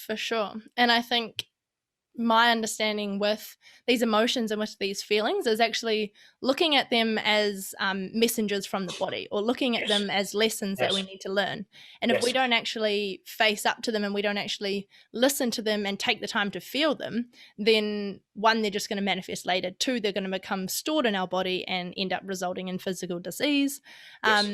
For sure. And I think my understanding with these emotions and with these feelings is actually looking at them as messengers from the body, or looking at Yes, them as lessons that we yes, need to learn. And if we yes, don't actually face up to them and we don't actually listen to them and take the time to feel them, then one, they're just going to manifest later. Two, they're going to become stored in our body and end up resulting in physical disease. yes,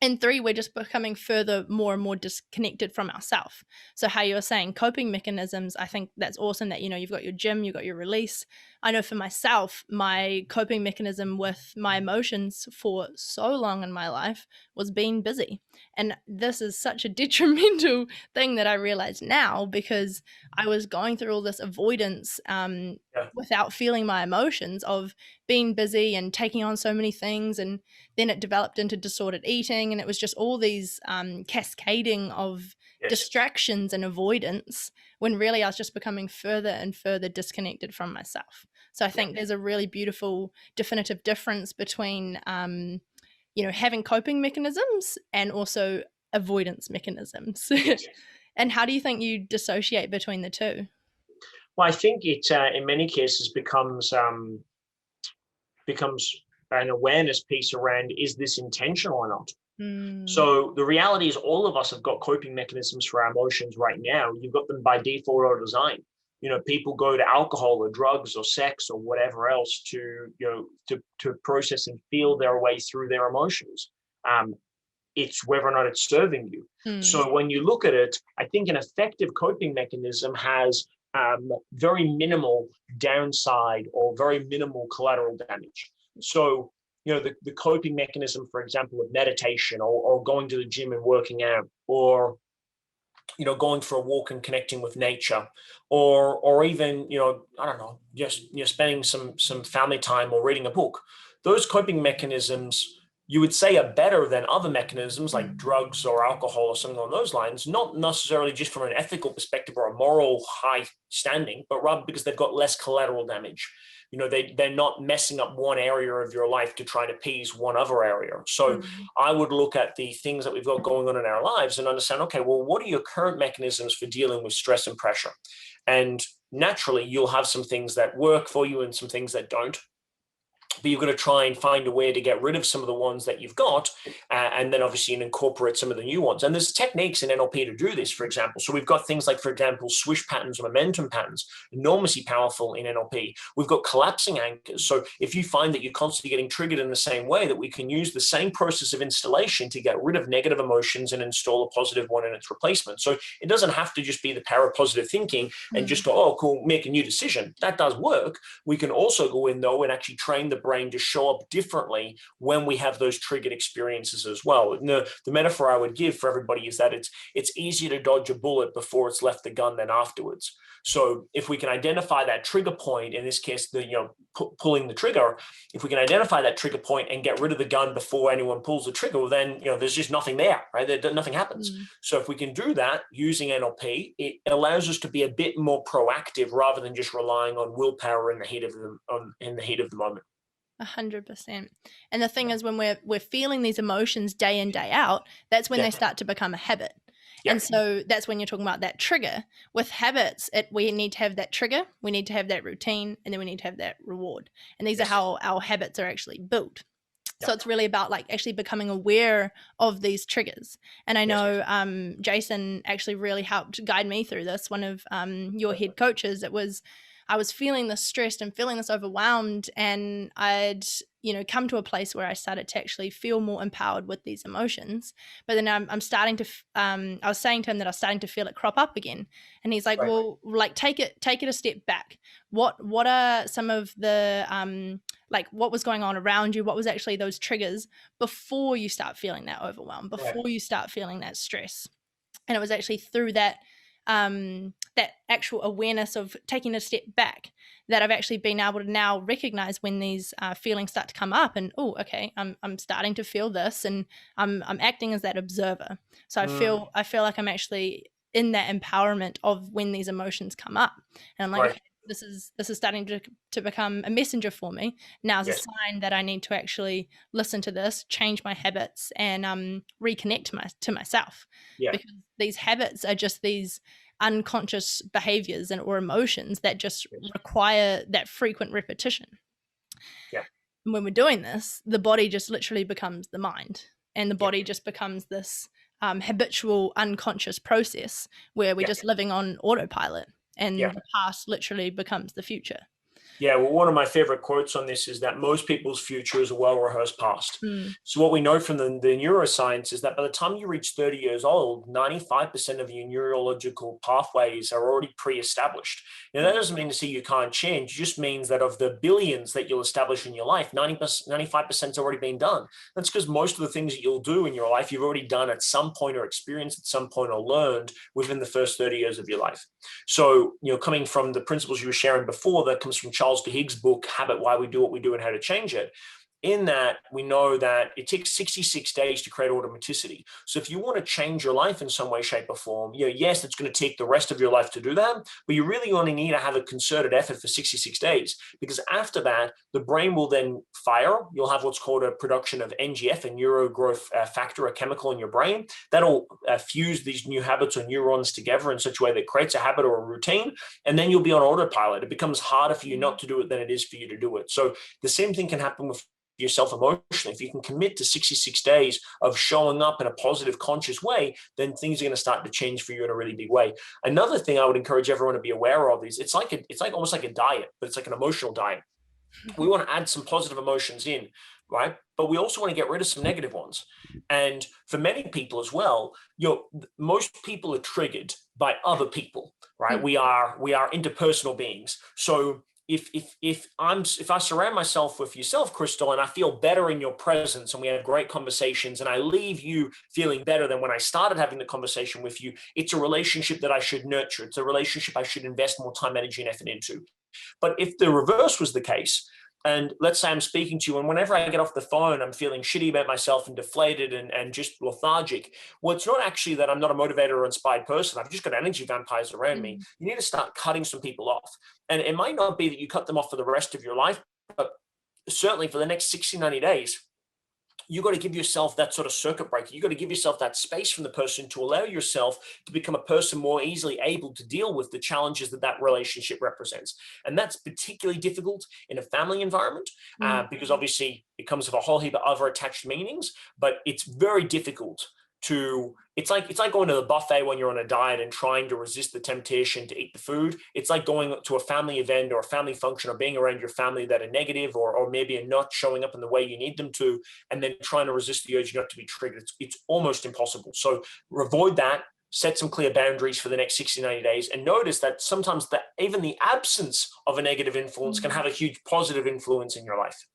And three, we're just becoming further more and more disconnected from ourselves. So how you were saying coping mechanisms, I think that's awesome that, you've got your gym, you've got your release. I know for myself, my coping mechanism with my emotions for so long in my life was being busy. And this is such a detrimental thing that I realize now, because I was going through all this avoidance yeah, without feeling my emotions of being busy and taking on so many things. And then it developed into disordered eating, and it was just all these cascading of yes, distractions and avoidance, when really I was just becoming further and further disconnected from myself. So I yeah, think there's a really beautiful definitive difference between having coping mechanisms and also avoidance mechanisms. yes. And how do you think you dissociate between the two? Well, I think it in many cases becomes an awareness piece around, is this intentional or not? Mm, So the reality is all of us have got coping mechanisms for our emotions right now. You've got them by default or design. People go to alcohol or drugs or sex or whatever else to process and feel their way through their emotions. Um, it's whether or not it's serving you. mm, So when you look at it, I think an effective coping mechanism has very minimal downside or very minimal collateral damage. So, the coping mechanism, for example, of meditation or going to the gym and working out, or going for a walk and connecting with nature, or even I don't know, just spending some family time or reading a book. Those coping mechanisms, you would say, are better than other mechanisms like drugs or alcohol or something along those lines, not necessarily just from an ethical perspective or a moral high standing, but rather because they've got less collateral damage. They're not messing up one area of your life to try and appease one other area. So mm, I would look at the things that we've got going on in our lives and understand, okay, well, what are your current mechanisms for dealing with stress and pressure? And naturally, you'll have some things that work for you and some things that don't, but you've got to try and find a way to get rid of some of the ones that you've got, and then obviously incorporate some of the new ones. And there's techniques in NLP to do this, for example. So we've got things like, for example, swish patterns or momentum patterns, enormously powerful in NLP. We've got collapsing anchors. So if you find that you're constantly getting triggered in the same way, that we can use the same process of installation to get rid of negative emotions and install a positive one in its replacement. So it doesn't have to just be the power of positive thinking and just mm. go, oh, cool, make a new decision. That does work. We can also go in, though, and actually train the brain to show up differently when we have those triggered experiences as well. And the metaphor I would give for everybody is that it's easier to dodge a bullet before it's left the gun than afterwards. So if we can identify that trigger point, in this case, pulling the trigger, if we can identify that trigger point and get rid of the gun before anyone pulls the trigger, well, then there's just nothing there, right? Nothing happens. Mm. So if we can do that using NLP, it allows us to be a bit more proactive rather than just relying on willpower in the heat of the moment. 100%. And the thing is, when we're feeling these emotions day in, day out, that's when Yeah, they start to become a habit. yeah, And so that's when you're talking about that trigger. With habits, we need to have that trigger, we need to have that routine, and then we need to have that reward. And these are yes, how our habits are actually built. yeah, So it's really about like actually becoming aware of these triggers. And I yes, know Jason actually really helped guide me through this. One of your head coaches, I was feeling this stressed and feeling this overwhelmed, and I'd come to a place where I started to actually feel more empowered with these emotions. But then I'm starting to I was saying to him that I was starting to feel it crop up again, and he's like, right, well, like take it a step back. What are some of the like what was going on around you, what was actually those triggers before you start feeling that overwhelm, right, before you start feeling that stress? And it was actually through that actual awareness of taking a step back that I've actually been able to now recognize when these feelings start to come up, and oh, okay, I'm starting to feel this, and I'm acting as that observer. So mm, I feel like I'm actually in that empowerment of when these emotions come up, and I'm like, right, okay, this is starting to become a messenger for me. Now's a yes, sign that I need to actually listen to this, change my habits, and reconnect to myself, yeah, because these habits are just these. unconscious behaviors and or emotions that just Yes. require that frequent repetition. Yeah. And when we're doing this, the body just literally becomes the mind, and the Yeah. body just becomes this habitual unconscious process where we're Yeah. just living on autopilot, and Yeah. the past literally becomes the future. Yeah, well, one of my favorite quotes on this is that most people's future is a well-rehearsed past. Mm. So what we know from the neuroscience is that by the time you reach 30 years old, 95% of your neurological pathways are already pre-established. Now, that doesn't mean to say you can't change. It just means that of the billions that you'll establish in your life, 95% has already been done. That's because most of the things that you'll do in your life, you've already done at some point or experienced at some point or learned within the first 30 years of your life. So, coming from the principles you were sharing before, that comes from Charles Duhigg's book, Habit, Why We Do What We Do and How to Change It. In that, we know that it takes 66 days to create automaticity. So if you want to change your life in some way, shape, or form, yes, it's going to take the rest of your life to do that, but you really only need to have a concerted effort for 66 days, because after that, the brain will then fire. You'll have what's called a production of NGF, a neuro growth factor, a chemical in your brain. That'll fuse these new habits or neurons together in such a way that creates a habit or a routine, and then you'll be on autopilot. It becomes harder for you not to do it than it is for you to do it. So the same thing can happen with yourself emotionally. If you can commit to 66 days of showing up in a positive, conscious way, then things are going to start to change for you in a really big way. Another thing I would encourage everyone to be aware of is it's like almost like a diet, but it's like an emotional diet. We want to add some positive emotions in, right? But we also want to get rid of some negative ones. And for many people as well, most people are triggered by other people, right? Mm. We are interpersonal beings. So if I surround myself with yourself, Crystal, and I feel better in your presence and we have great conversations and I leave you feeling better than when I started having the conversation with you, it's a relationship that I should nurture. It's a relationship I should invest more time, energy, and effort into. But if the reverse was the case, and let's say I'm speaking to you, and whenever I get off the phone, I'm feeling shitty about myself and deflated and just lethargic. Well, it's not actually that I'm not a motivated or inspired person. I've just got energy vampires around me. You need to start cutting some people off. And it might not be that you cut them off for the rest of your life, but certainly for the next 60, 90 days, you got to give yourself that sort of circuit breaker. You got to give yourself that space from the person to allow yourself to become a person more easily able to deal with the challenges that relationship represents. And that's particularly difficult in a family environment because obviously it comes with a whole heap of other attached meanings, but it's very difficult it's like going to the buffet when you're on a diet and trying to resist the temptation to eat the food. It's like going to a family event or a family function or being around your family that are negative or maybe are not showing up in the way you need them to, and then trying to resist the urge not to be triggered. It's almost impossible. So avoid that. Set some clear boundaries for the next 60, 90 days, and notice that sometimes even the absence of a negative influence can have a huge positive influence in your life.